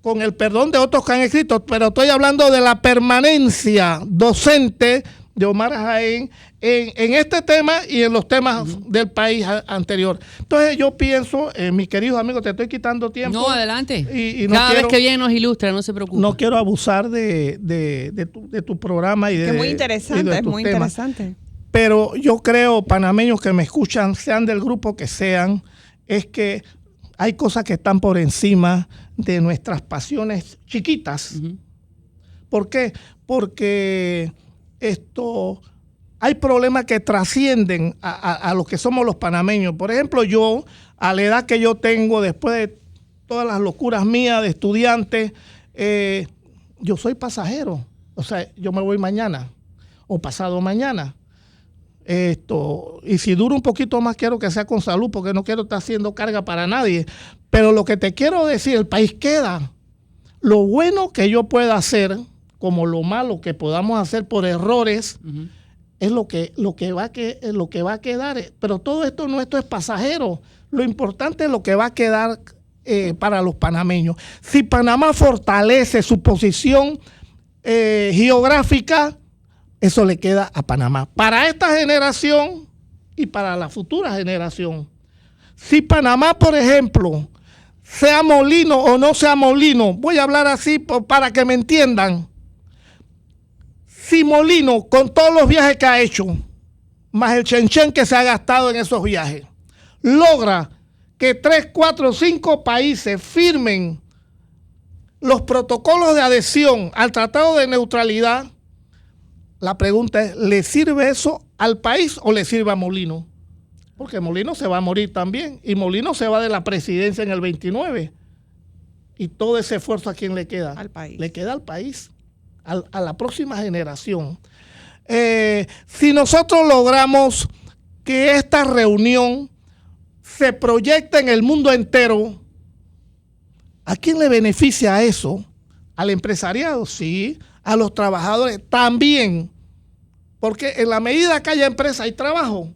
con el perdón de otros que han escrito, pero estoy hablando de la permanencia docente de Omar Jaén en este tema y en los temas del país anterior. Entonces, yo pienso, mis queridos amigos, te estoy quitando tiempo. No, adelante. Y no Cada vez que viene nos ilustra, no se preocupe. No quiero abusar de tu programa y de es muy interesante, es muy temas. interesante. Pero yo creo, panameños que me escuchan, sean del grupo que sean, es que hay cosas que están por encima de nuestras pasiones chiquitas. ¿Por qué? Porque hay problemas que trascienden a lo que somos los panameños. Por ejemplo, yo, a la edad que yo tengo, después de todas las locuras mías de estudiante, yo soy pasajero. O sea, yo me voy mañana o pasado mañana. Y si dura un poquito más, quiero que sea con salud, porque no quiero estar haciendo carga para nadie. Pero lo que te quiero decir, el país queda. Lo bueno que yo pueda hacer, como lo malo que podamos hacer por errores, es lo que va a quedar. Pero todo esto nuestro es pasajero. Lo importante es lo que va a quedar para los panameños. Si Panamá fortalece su posición geográfica, eso le queda a Panamá. Para esta generación y para la futura generación. Si Panamá, por ejemplo, sea molino o no sea molino, voy a hablar así para que me entiendan. Si Molino, con todos los viajes que ha hecho, más el chenchen que se ha gastado en esos viajes, logra que 3, 4, 5 países firmen los protocolos de adhesión al Tratado de Neutralidad, la pregunta es, ¿le sirve eso al país o le sirve a Molino? Porque Molino se va a morir también y Molino se va de la presidencia en el 29. Y todo ese esfuerzo, ¿a quién le queda? Al país. Le queda al país, a la próxima generación. Si nosotros logramos que esta reunión se proyecte en el mundo entero, ¿a quién le beneficia eso? ¿Al empresariado? Sí. ¿A los trabajadores? También. Porque en la medida que haya empresa hay trabajo.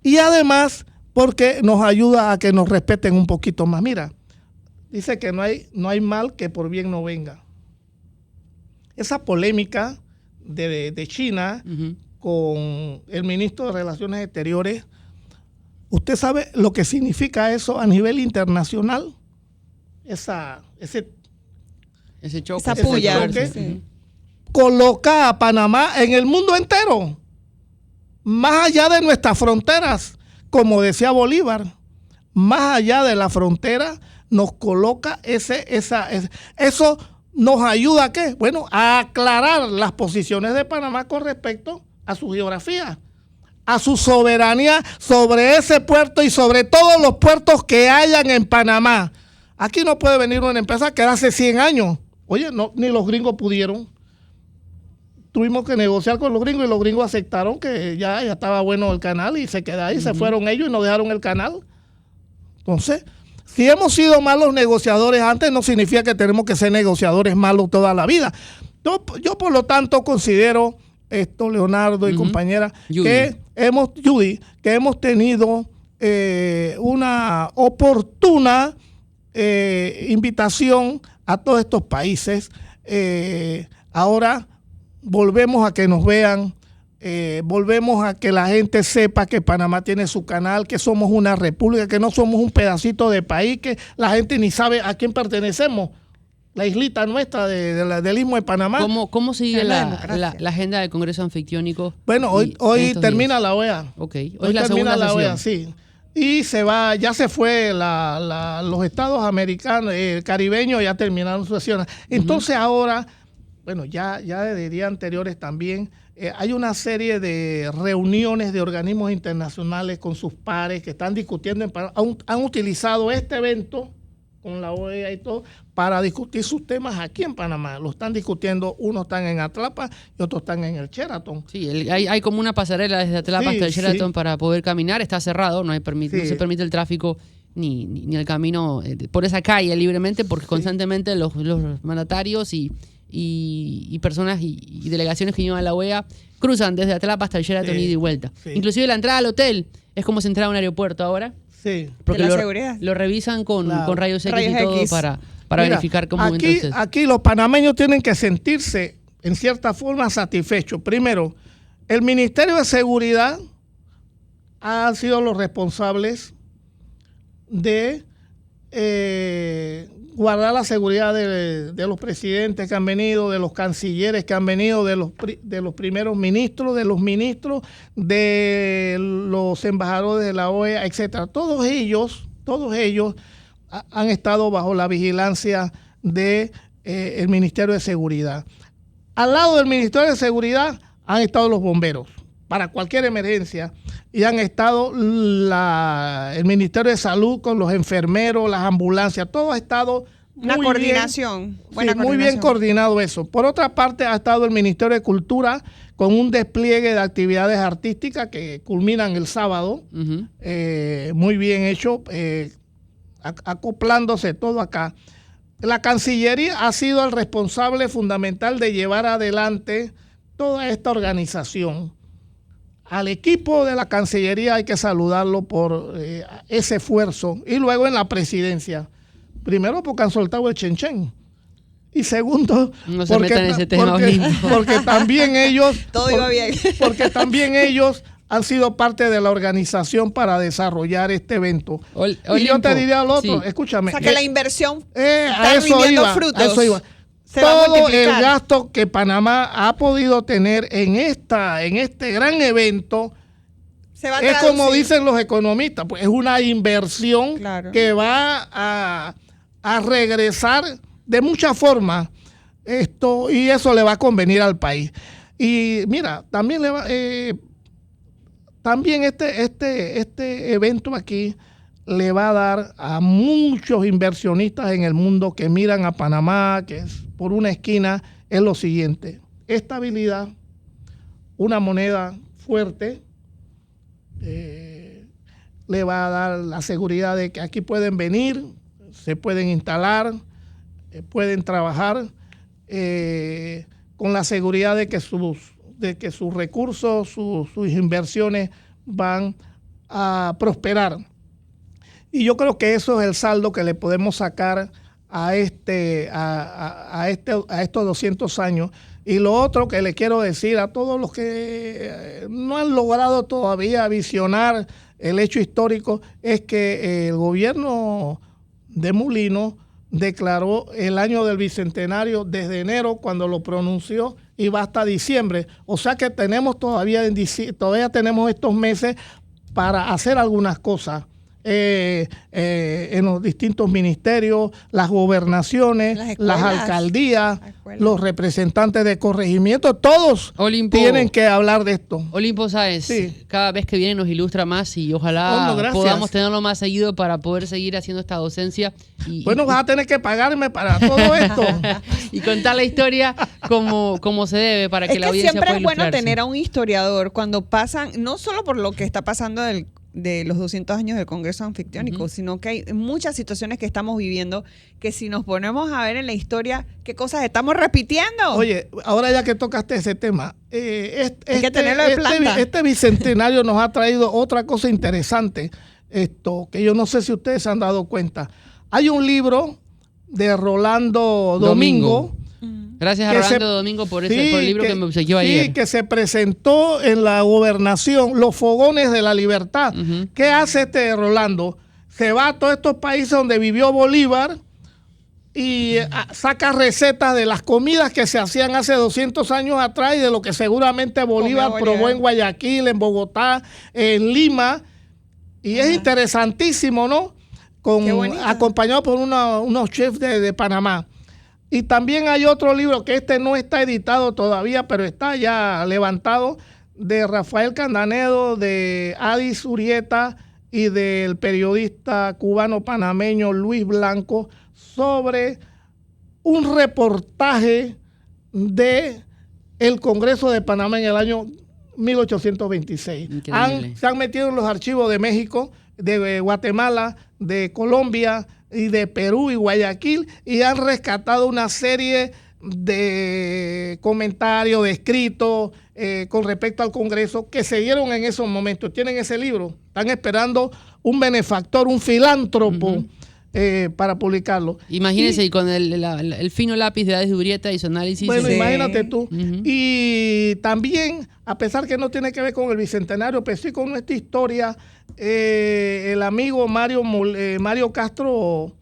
Y además, porque nos ayuda a que nos respeten un poquito más. Mira, dice que no hay mal que por bien no venga. Esa polémica de China con el ministro de Relaciones Exteriores, ¿usted sabe lo que significa eso a nivel internacional? Ese choque. Esa puya. Sí. Coloca a Panamá en el mundo entero, más allá de nuestras fronteras, como decía Bolívar, más allá de la frontera nos coloca eso nos ayuda ¿a qué? Bueno, a aclarar las posiciones de Panamá con respecto a su geografía, a su soberanía sobre ese puerto y sobre todos los puertos que hayan en Panamá. Aquí no puede venir una empresa que hace 100 años. Oye, no, ni los gringos pudieron. Tuvimos que negociar con los gringos y los gringos aceptaron que ya estaba bueno el canal y se quedó ahí, se fueron ellos y nos dejaron el canal. Entonces, si hemos sido malos negociadores antes, no significa que tenemos que ser negociadores malos toda la vida. Yo por lo tanto considero Leonardo y compañera, que hemos tenido una oportuna invitación a todos estos países. Ahora volvemos a que nos vean, volvemos a que la gente sepa que Panamá tiene su canal, que somos una república, que no somos un pedacito de país, que la gente ni sabe a quién pertenecemos. La islita nuestra del Istmo de Panamá. ¿Cómo sigue la agenda del Congreso Anfictiónico? Bueno, hoy termina la OEA. Ok, hoy termina la OEA, sí. Y ya se fue los estados americanos, caribeños ya terminaron su sesión. Entonces ahora, bueno, ya desde días anteriores también, hay una serie de reuniones de organismos internacionales con sus pares que están discutiendo, han utilizado este evento con la OEA y todo, para discutir sus temas aquí en Panamá. Lo están discutiendo, unos están en Atlapa y otros están en el Sheraton. Sí, hay como una pasarela desde Atlapa hasta el Sheraton para poder caminar. Está cerrado, no se permite el tráfico ni el camino por esa calle libremente, porque constantemente los mandatarios y personas y delegaciones que llevan a la OEA cruzan desde Atlapa hasta el Sheraton ida y vuelta. Sí. Inclusive la entrada al hotel es como si entrara a un aeropuerto ahora. Sí. Porque de la seguridad. lo revisan con rayos X Rayos y todo X. para Mira, verificar cómo entonces. aquí los panameños tienen que sentirse en cierta forma satisfechos. Primero, el Ministerio de Seguridad ha sido los responsables de guardar la seguridad de los presidentes que han venido, de los cancilleres que han venido, de los primeros ministros, de los embajadores de la OEA, etcétera. Todos ellos han estado bajo la vigilancia de el Ministerio de Seguridad. Al lado del Ministerio de Seguridad han estado los bomberos para cualquier emergencia, y han estado el Ministerio de Salud con los enfermeros, las ambulancias, todo ha estado Una coordinación. Muy bien coordinado eso. Por otra parte, ha estado el Ministerio de Cultura con un despliegue de actividades artísticas que culminan el sábado, muy bien hecho, acoplándose todo acá. La Cancillería ha sido el responsable fundamental de llevar adelante toda esta organización. Al equipo de la Cancillería hay que saludarlo por ese esfuerzo. Y luego en la presidencia. Primero porque han soltado el chenchen. Y segundo, no se metan en ese tema, porque también ellos... Todo iba bien. Porque también ellos han sido parte de la organización para desarrollar este evento. Y yo te diría al otro, sí. Escúchame. O sea, que la inversión está rindiendo frutos. A eso iba. Todo el gasto que Panamá ha podido tener en este gran evento es como dicen los economistas, pues es una inversión que va a regresar de muchas formas y eso le va a convenir al país. Y mira, también también este evento aquí le va a dar a muchos inversionistas en el mundo que miran a Panamá, que es por una esquina, es lo siguiente: estabilidad, una moneda fuerte, le va a dar la seguridad de que aquí pueden venir, se pueden instalar, pueden trabajar, con la seguridad de que sus recursos, sus inversiones van a prosperar. Y yo creo que eso es el saldo que le podemos sacar a estos 200 años. Y lo otro que le quiero decir a todos los que no han logrado todavía visionar el hecho histórico es que el gobierno de Mulino declaró el año del Bicentenario desde enero, cuando lo pronunció, y va hasta diciembre. O sea que tenemos todavía tenemos estos meses para hacer algunas cosas. En los distintos ministerios, las gobernaciones, las alcaldías, los representantes de corregimiento, todos tienen que hablar de esto. Olimpo Sáez, sí. Cada vez que viene nos ilustra más y ojalá podamos tenerlo más seguido para poder seguir haciendo esta docencia. Bueno, vas a tener que pagarme para todo esto. Y contar la historia como se debe para que la audiencia pueda ilustrarse. Siempre es bueno tener a un historiador cuando pasan, no solo por lo que está pasando de los 200 años del Congreso Anfictiónico, sino que hay muchas situaciones que estamos viviendo que si nos ponemos a ver en la historia, ¿qué cosas estamos repitiendo? Oye, ahora ya que tocaste ese tema, hay que tenerlo de planta. Este bicentenario nos ha traído otra cosa interesante, que yo no sé si ustedes se han dado cuenta. Hay un libro de Rolando Domingo. Gracias a Rolando Domingo por el libro que me obsequió ayer. Sí, que se presentó en la gobernación, Los Fogones de la Libertad. ¿Qué hace Rolando? Se va a todos estos países donde vivió Bolívar y saca recetas de las comidas que se hacían hace 200 años atrás y de lo que seguramente Bolívar probó en Guayaquil, en Bogotá, en Lima. Y es interesantísimo, ¿no? Acompañado por unos chefs de Panamá. Y también hay otro libro que no está editado todavía, pero está ya levantado, de Rafael Candanedo, de Adis Urieta y del periodista cubano panameño Luis Blanco, sobre un reportaje de el Congreso de Panamá en el año 1826. Se han metido en los archivos de México, de Guatemala, de Colombia y de Perú y Guayaquil, y han rescatado una serie de comentarios, de escritos con respecto al Congreso que se dieron en esos momentos. Tienen ese libro, están esperando un benefactor, un filántropo, para publicarlo. Imagínense, y con el fino lápiz de Ades de Urrieta y su análisis. Bueno, Sí. imagínate tú. Y también, a pesar que no tiene que ver con el Bicentenario, pero sí con nuestra historia, el amigo Mario Castro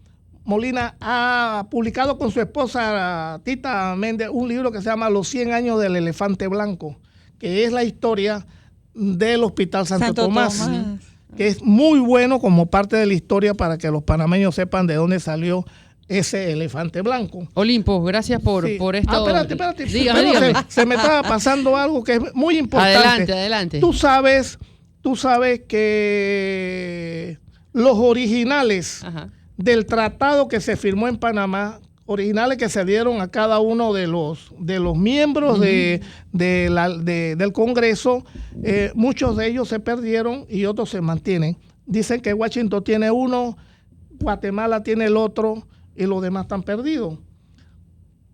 Molina ha publicado con su esposa Tita Méndez un libro que se llama Los 100 años del elefante blanco, que es la historia del Hospital Santo Tomás, que es muy bueno como parte de la historia para que los panameños sepan de dónde salió ese elefante blanco. Olimpo, gracias por esto. Espérate. Dígame. Se me estaba pasando algo que es muy importante. Adelante. Tú sabes que los originales del tratado que se firmó en Panamá, originales que se dieron a cada uno de los miembros del Congreso, muchos de ellos se perdieron y otros se mantienen. Dicen que Washington tiene uno, Guatemala tiene el otro y los demás están perdidos.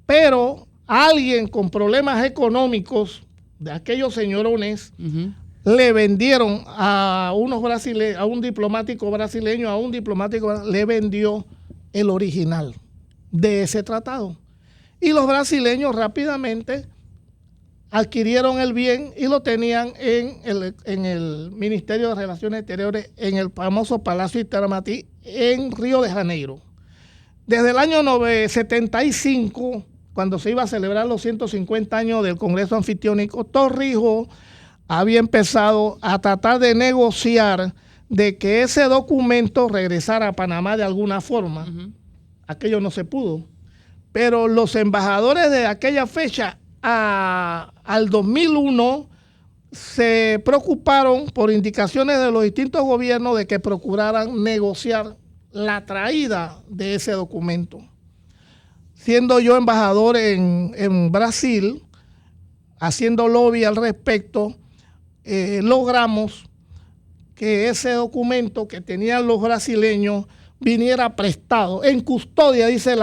Pero alguien con problemas económicos de aquellos señorones le vendieron a un diplomático brasileño, le vendió el original de ese tratado. Y los brasileños rápidamente adquirieron el bien y lo tenían en el Ministerio de Relaciones Exteriores, en el famoso Palacio Itaramati, en Río de Janeiro. Desde el año 75, cuando se iba a celebrar los 150 años del Congreso Anfictiónico, Torrijos había empezado a tratar de negociar de que ese documento regresara a Panamá de alguna forma. Aquello no se pudo. Pero los embajadores de aquella fecha al 2001 se preocuparon por indicaciones de los distintos gobiernos de que procuraran negociar la traída de ese documento. Siendo yo embajador en Brasil, haciendo lobby al respecto, logramos que ese documento que tenían los brasileños viniera prestado, en custodia, dice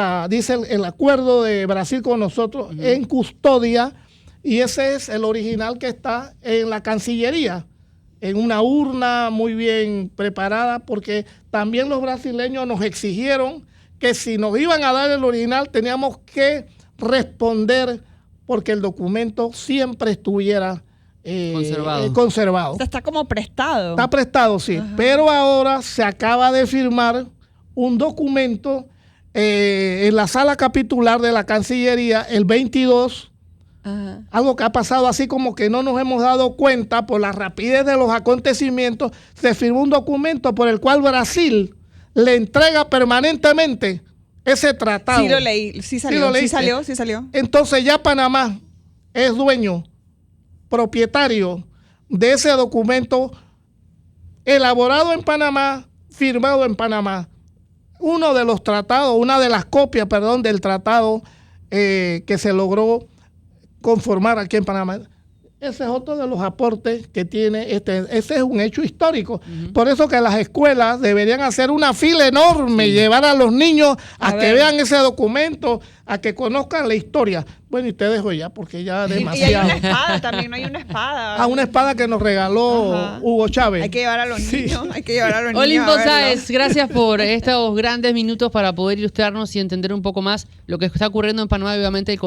el acuerdo de Brasil con nosotros, en custodia, y ese es el original que está en la Cancillería, en una urna muy bien preparada, porque también los brasileños nos exigieron que si nos iban a dar el original teníamos que responder porque el documento siempre estuviera conservado. O sea, está como prestado. Está prestado, sí. Pero ahora se acaba de firmar un documento en la sala capitular de la Cancillería el 22. Algo que ha pasado así como que no nos hemos dado cuenta por la rapidez de los acontecimientos. Se firmó un documento por el cual Brasil le entrega permanentemente ese tratado. Sí lo leí, sí salió. Entonces ya Panamá es dueño, propietario de ese documento elaborado en Panamá, firmado en Panamá. Una de las copias, del tratado que se logró conformar aquí en Panamá. Ese es otro de los aportes que tiene ese es un hecho histórico. Por eso que las escuelas deberían hacer una fila enorme y llevar a los niños a que vean ese documento, a que conozcan la historia. Bueno, y te dejo ya, porque ya demasiado. Y hay una espada también, no hay una espada. Una espada que nos regaló Hugo Chávez. Hay que llevar a los niños, Olimpo Sáez, gracias por estos grandes minutos para poder ilustrarnos y entender un poco más lo que está ocurriendo en Panamá, obviamente el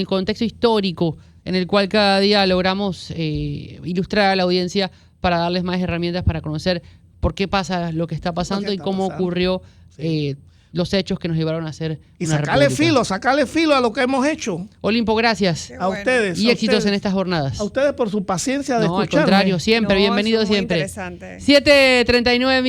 contexto histórico en el cual cada día logramos ilustrar a la audiencia para darles más herramientas para conocer por qué pasa lo que está pasando y cómo ocurrió los hechos que nos llevaron a hacer y una sacarle república. filo a lo que hemos hecho. Olimpo, gracias. A ustedes. Y éxitos en estas jornadas. A ustedes por su paciencia de escucharme. Al contrario, siempre, bienvenido es muy siempre. Interesante. 7:39.